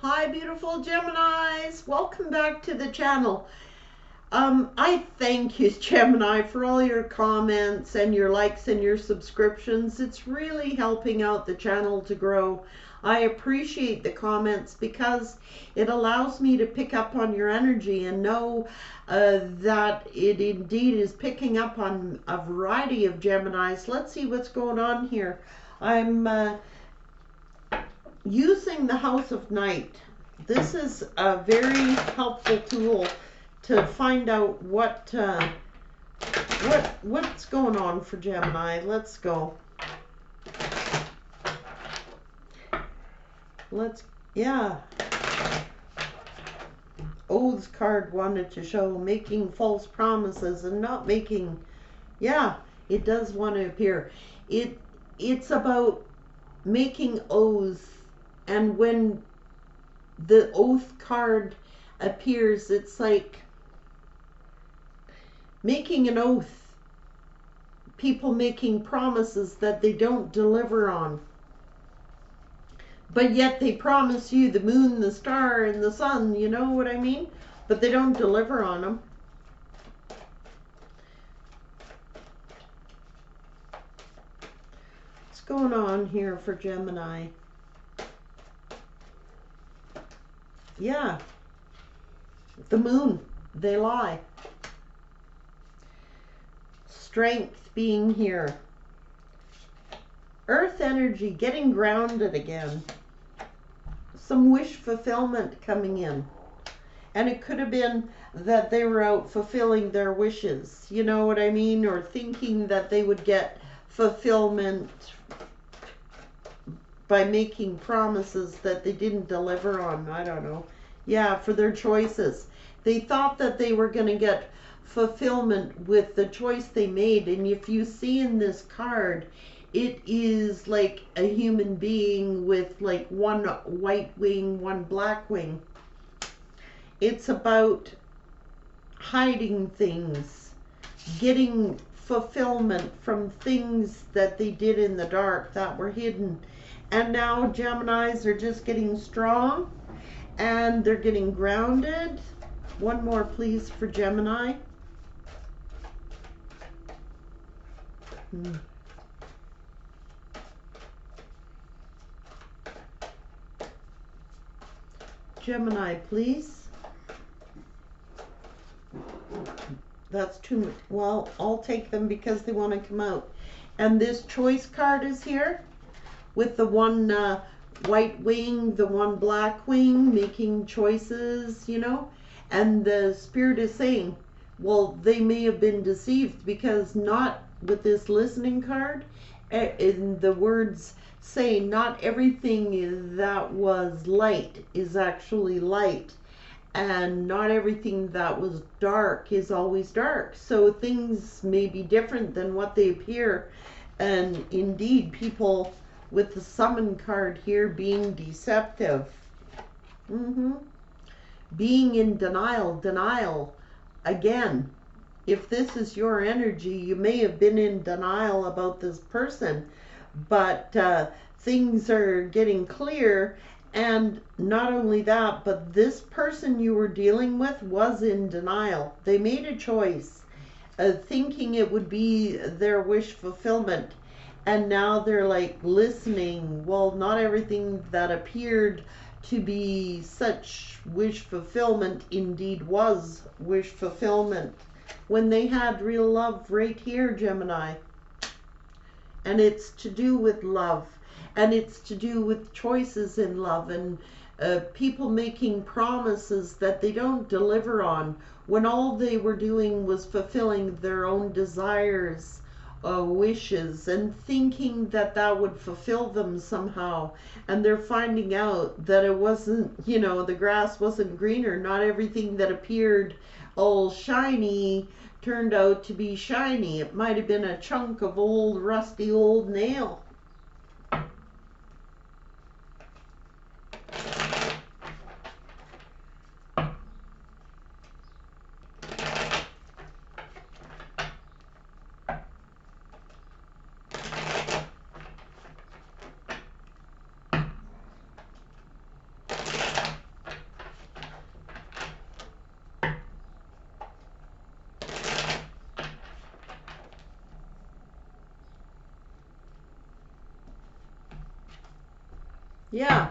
Hi, beautiful Geminis. Welcome back to the channel. I thank you, Gemini, for all your comments and your likes and your subscriptions. It's really helping out the channel to grow. I appreciate the comments because it allows me to pick up on your energy and know that it indeed is picking up on a variety of Geminis. Let's see what's going on here. I'm using the House of Night. This is a very helpful tool to find out what's going on for Gemini. Let's go. Yeah. Oaths card wanted to show making false promises and not making, yeah, it does want to appear. It's about making oaths, and when the oath card appears, it's like making an oath, people making promises that they don't deliver on, but yet they promise you the moon, the star, and the sun, you know what I mean? But they don't deliver on them. What's going on here for Gemini? Yeah, the moon, they lie. Strength being here. Earth energy, getting grounded again. Some wish fulfillment coming in. And it could have been that they were out fulfilling their wishes, you know what I mean? Or thinking that they would get fulfillment by making promises that they didn't deliver on. I don't know. Yeah, for their choices. They thought that they were going to get fulfillment with the choice they made. And if you see in this card, it is like a human being with like one white wing, one black wing. It's about hiding things, getting fulfillment from things that they did in the dark that were hidden. And now Geminis are just getting strong and they're getting grounded. One more, please, for Gemini. Gemini, please. That's too much. Well, I'll take them because they want to come out. And this choice card is here with the one white wing, the one black wing, making choices, you know. And the spirit is saying, well, they may have been deceived because not with this listening card, in the words say not everything that was light is actually light, and not everything that was dark is always dark. So things may be different than what they appear. And indeed, people with the summon card here being deceptive. Being in denial again. If this is your energy, you may have been in denial about this person, but things are getting clear. And not only that, but this person you were dealing with was in denial. They made a choice, thinking it would be their wish fulfillment. And now they're like listening. Well, not everything that appeared to be such wish fulfillment indeed was wish fulfillment, when they had real love right here, Gemini. And it's to do with love, and it's to do with choices in love, and people making promises that they don't deliver on, when all they were doing was fulfilling their own desires, wishes, and thinking that that would fulfill them somehow. And they're finding out that it wasn't, you know, the grass wasn't greener. Not everything that appeared all shiny turned out to be shiny. It might have been a chunk of old rusty old nail. Yeah,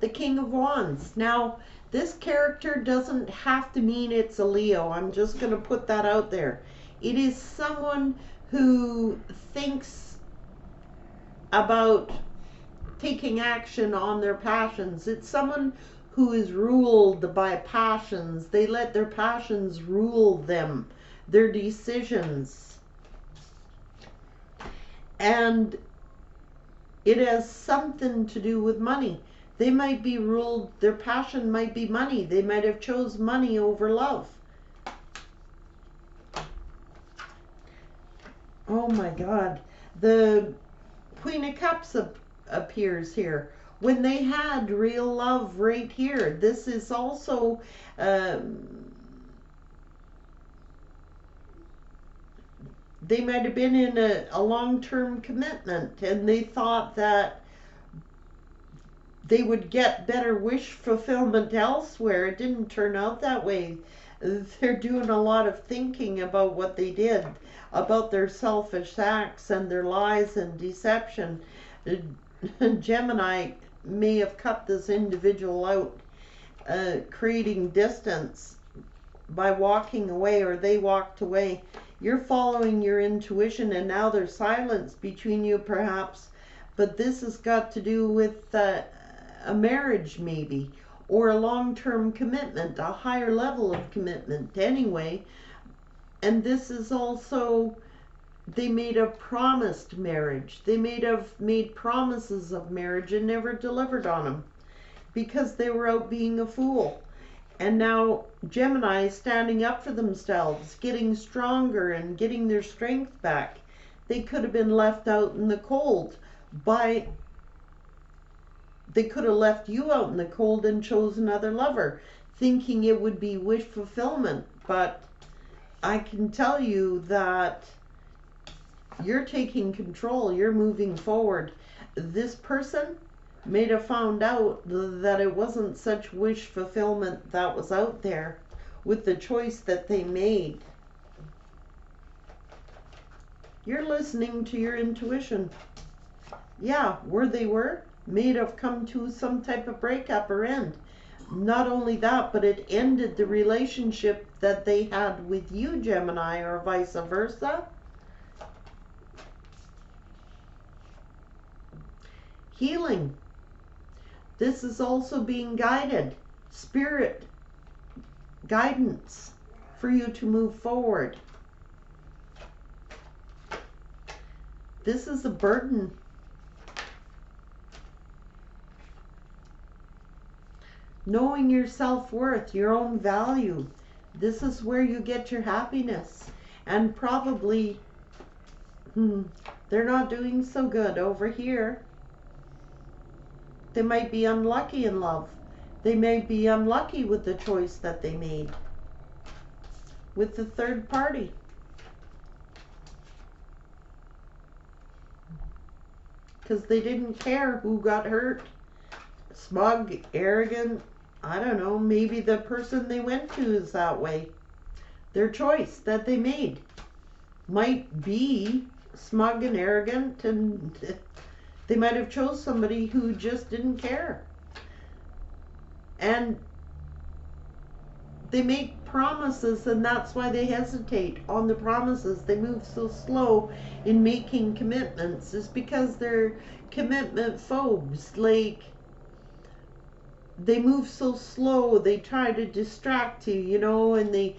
the King of Wands. Now, this character doesn't have to mean it's a Leo. I'm just going to put that out there. It is someone who thinks about taking action on their passions. It's someone who is ruled by passions. They let their passions rule them, their decisions. And it has something to do with money. They might be ruled, their passion might be money. They might have chose money over love. Oh my God. The Queen of Cups appears here. When they had real love right here. This is also they might have been in a long-term commitment, and they thought that they would get better wish fulfillment elsewhere. It didn't turn out that way. They're doing a lot of thinking about what they did, about their selfish acts and their lies and deception. Gemini may have cut this individual out, creating distance by walking away, or they walked away. You're following your intuition, and now there's silence between you perhaps, but this has got to do with a marriage maybe, or a long-term commitment, a higher level of commitment anyway. And this is also, they made a promised marriage. They made promises of marriage and never delivered on them because they were out being a fool. And now Gemini is standing up for themselves, getting stronger and getting their strength back. They could have been left out in the cold by, they could have left you out in the cold and chose another lover, thinking it would be wish fulfillment. But I can tell you that you're taking control, you're moving forward. This person may have found out that it wasn't such wish fulfillment that was out there with the choice that they made. You're listening to your intuition. Yeah, where they were may have come to some type of breakup or end. Not only that, but it ended the relationship that they had with you, Gemini, or vice versa. Healing. This is also being guided. Spirit guidance for you to move forward. This is a burden. Knowing your self-worth, your own value. This is where you get your happiness. And probably they're not doing so good over here. They might be unlucky in love. They may be unlucky with the choice that they made with the third party. Because they didn't care who got hurt. Smug, arrogant, I don't know, maybe the person they went to is that way. Their choice that they made might be smug and arrogant, and they might have chose somebody who just didn't care. And they make promises, and that's why they hesitate on the promises. They move so slow in making commitments. It's because they're commitment phobes. Like, they move so slow, they try to distract you, you know, and they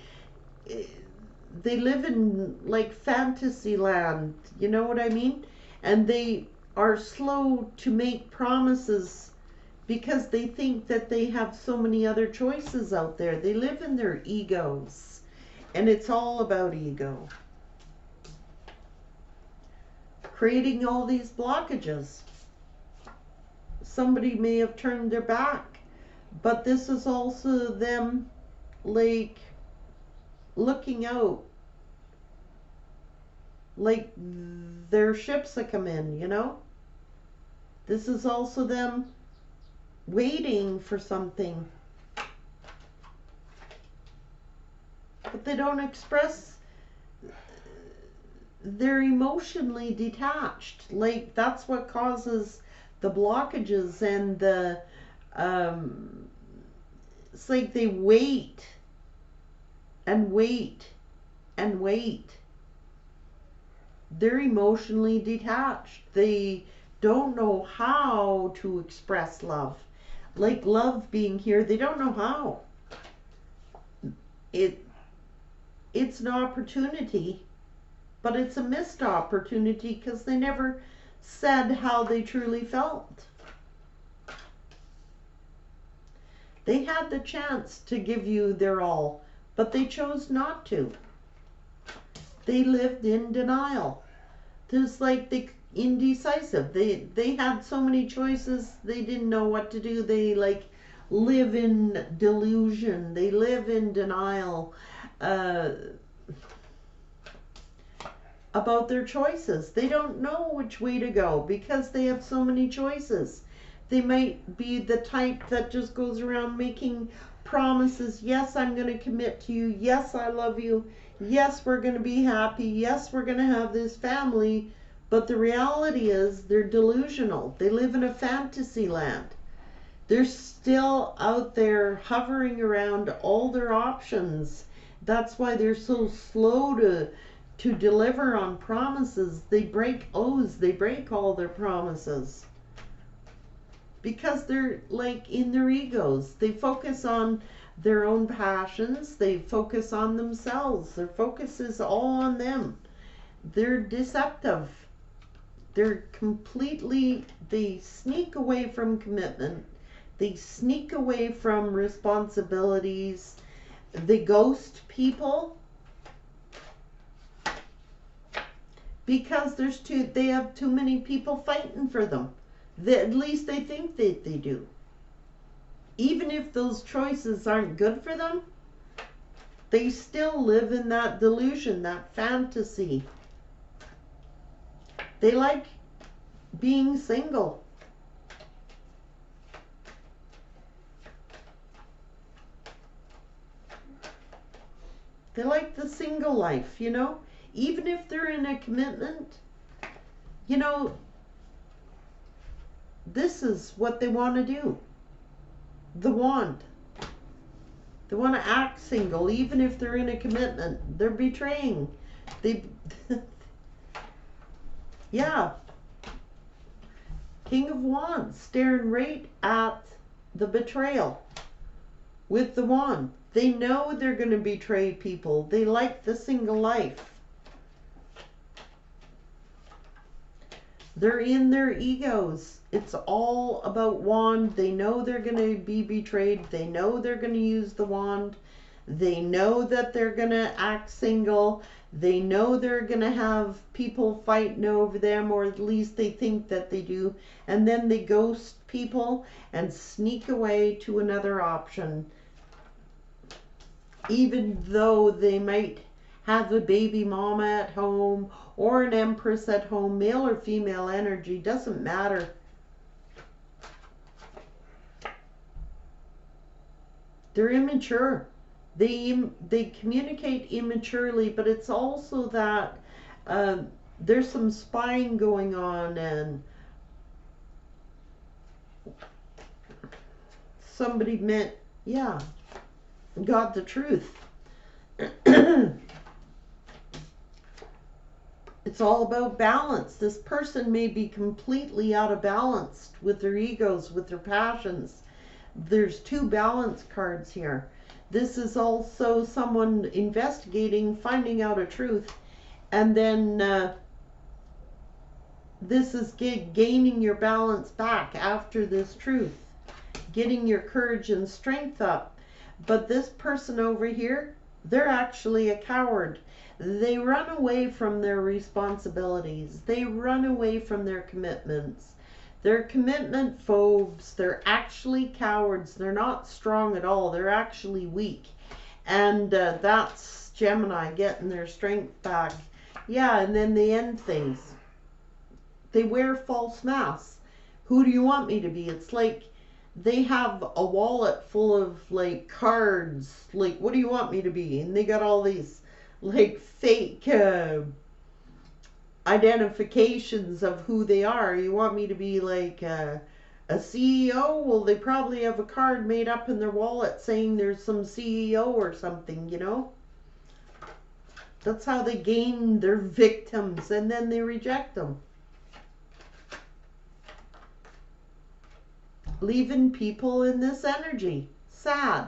live in like fantasy land, you know what I mean? And they are slow to make promises because they think that they have so many other choices out there. They live in their egos, and it's all about ego. Creating all these blockages. Somebody may have turned their back, but this is also them like looking out, like their ships that come in, you know? This is also them waiting for something, but they don't express. They're emotionally detached. Like, that's what causes the blockages and the it's like they wait and wait and wait. They're emotionally detached. They don't know how to express love. Like love being here, they don't know how. It's an opportunity, but it's a missed opportunity because they never said how they truly felt. They had the chance to give you their all, but they chose not to. They lived in denial. There's like the indecisive. They had so many choices, they didn't know what to do. They like live in delusion. They live in denial about their choices. They don't know which way to go because they have so many choices. They might be the type that just goes around making promises. Yes, I'm going to commit to you. Yes, I love you. Yes, we're going to be happy. Yes, we're going to have this family. But the reality is they're delusional. They live in a fantasy land. They're still out there hovering around all their options. That's why they're so slow to deliver on promises. They break oaths. They break all their promises. Because they're like in their egos. They focus on their own passions. They focus on themselves. Their focus is all on them. They're deceptive. They're completely, they sneak away from commitment. They sneak away from responsibilities. They ghost people. Because they have too many people fighting for them. At least they think that they do. Even if those choices aren't good for them, they still live in that delusion, that fantasy. They like being single. They like the single life, you know? Even if they're in a commitment, you know, this is what they want to do. The want. They want to act single even if they're in a commitment. They're betraying. They yeah. King of Wands staring right at the betrayal with the wand. They know they're going to betray people. They like the single life. They're in their egos. It's all about wand. They know they're going to be betrayed. They know they're going to use the wand. They know that they're going to act single. They know they're going to have people fighting over them, or at least they think that they do. And then they ghost people and sneak away to another option. Even though they might have a baby mama at home or an empress at home, male or female energy, doesn't matter. They're immature. They communicate immaturely, but it's also that there's some spying going on, and somebody got the truth. It's all about balance. This person may be completely out of balance with their egos, with their passions. There's two balance cards here. This is also someone investigating, finding out a truth, and then this is gaining your balance back after this truth, getting your courage and strength up. But this person over here, they're actually a coward. They run away from their responsibilities. They run away from their commitments. They're commitment phobes. They're actually cowards. They're not strong at all. They're actually weak. And that's Gemini getting their strength back. Yeah, and then they end things. They wear false masks. Who do you want me to be? It's like they have a wallet full of like cards. Like, what do you want me to be? And they got all these like fake identifications of who they are. You want me to be like a CEO? Well, they probably have a card made up in their wallet saying there's some CEO or something, you know? That's how they gain their victims, and then they reject them. Leaving people in this energy. Sad.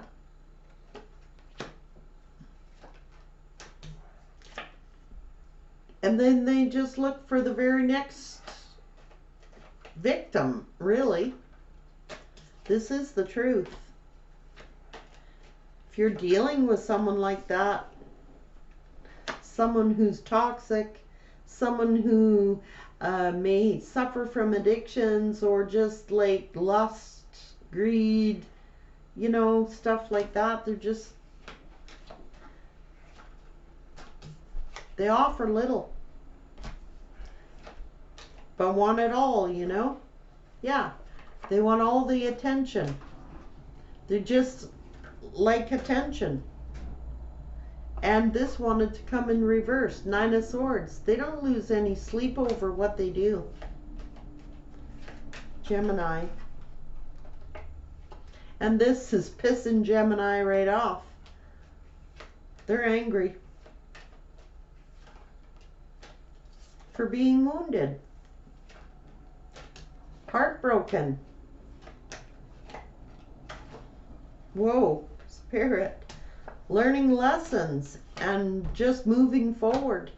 And then they just look for the very next victim, really. This is the truth. If you're dealing with someone like that, someone who's toxic, someone who may suffer from addictions or just like lust, greed, you know, stuff like that, they offer little, but want it all, you know? Yeah, they want all the attention. They just like attention. And this wanted to come in reverse. 9 of Swords. They don't lose any sleep over what they do. Gemini. And this is pissing Gemini right off. They're angry for being wounded. Heartbroken. Whoa, Spirit. Learning lessons and just moving forward.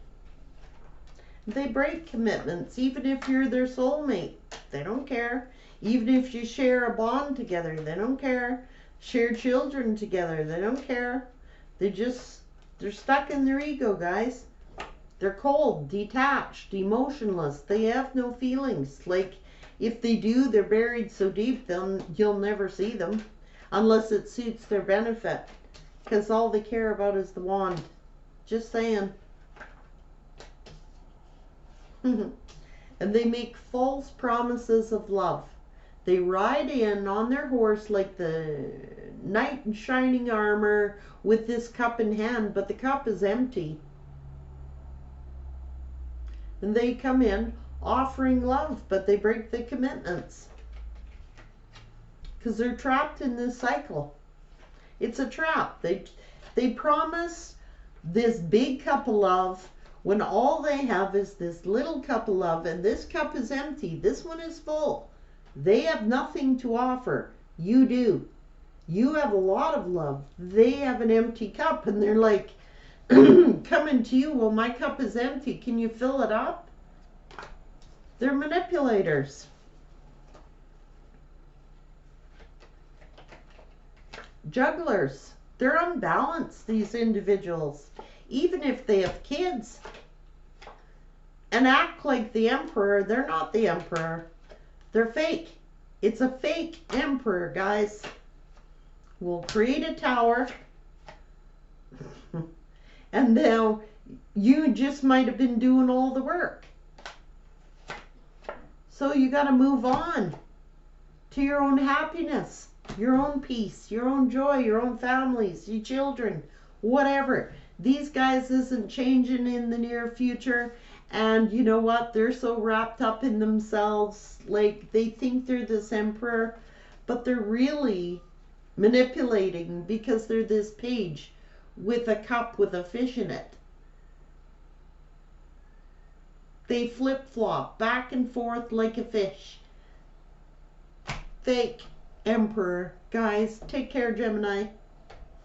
They break commitments, even if you're their soulmate. They don't care. Even if you share a bond together, they don't care. Share children together, they don't care. They're stuck in their ego, guys. They're cold, detached, emotionless. They have no feelings. Like, if they do, they're buried so deep you'll never see them unless it suits their benefit. Because all they care about is the wand. Just saying. And they make false promises of love. They ride in on their horse like the knight in shining armor with this cup in hand, but the cup is empty. And they come in offering love, but they break the commitments. Because they're trapped in this cycle. It's a trap. They promise this big cup of love when all they have is this little cup of love, and this cup is empty. This one is full. They have nothing to offer. You do. You have a lot of love. They have an empty cup, and they're like coming to you. Well, my cup is empty. Can you fill it up? They're manipulators. Jugglers. They're unbalanced, these individuals. Even if they have kids and act like the emperor, they're not the emperor. They're fake. It's a fake emperor, guys. We'll create a tower and now you just might have been doing all the work. So you got to move on to your own happiness, your own peace, your own joy, your own families, your children, whatever. These guys isn't changing in the near future. And you know what? They're so wrapped up in themselves. Like, they think they're this emperor, but they're really manipulating because they're this page with a cup with a fish in it. They flip-flop back and forth like a fish. Fake emperor. Guys, take care, Gemini.